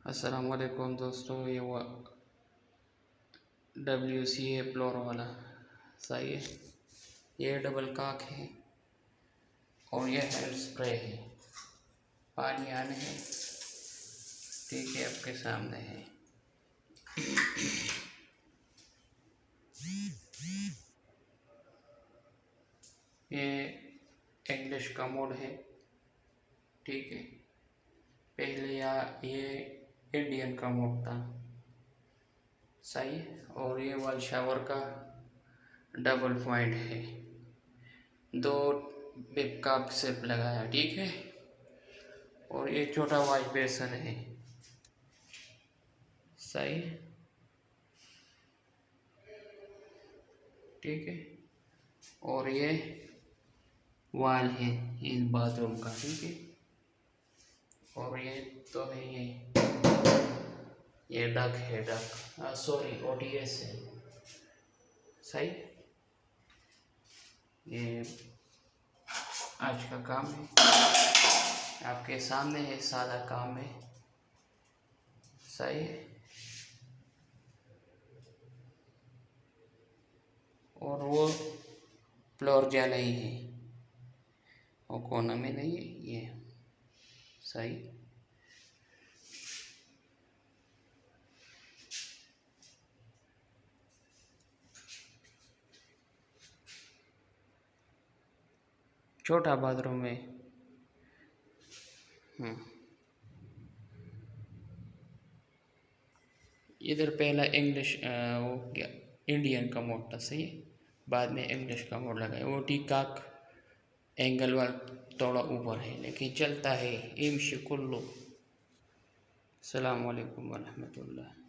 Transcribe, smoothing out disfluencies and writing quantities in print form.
अस्सलाम वालेकुम दोस्तों। ये वो WCA फ्लोर वाला सही है। ये डबल काक है और ये हैंड स्प्रे है। पानी आने है, ठीक है, आपके सामने है। ये इंग्लिश का मोड है, ठीक है। पहले ये इंडियन का मोड था, सही है। और ये वाल शावर का डबल पॉइंट है, दो बिप का सिर्फ लगाया, ठीक है। और ये छोटा वॉश बेसन है, सही है, ठीक है। और ये वाल है इस बाथरूम का, ठीक है। और ये तो है, ये डक है, डक सॉरी OTS है, सही। ये आज का काम है, आपके सामने है, सादा काम है, सही है। और वो फ्लोर जा नहीं है, वो कोना में नहीं है, ये सही। छोटा बाथरूम है। इधर पहला इंग्लिश वो क्या इंडियन का मोड था, सही है। बाद में इंग्लिश का मोड लगाया। वो टीकाक एंगल वाला थोड़ा ऊपर है, लेकिन चलता है। इमशी कुल्लू। अस्सलाम वालेकुम वरहमतुल्लाह।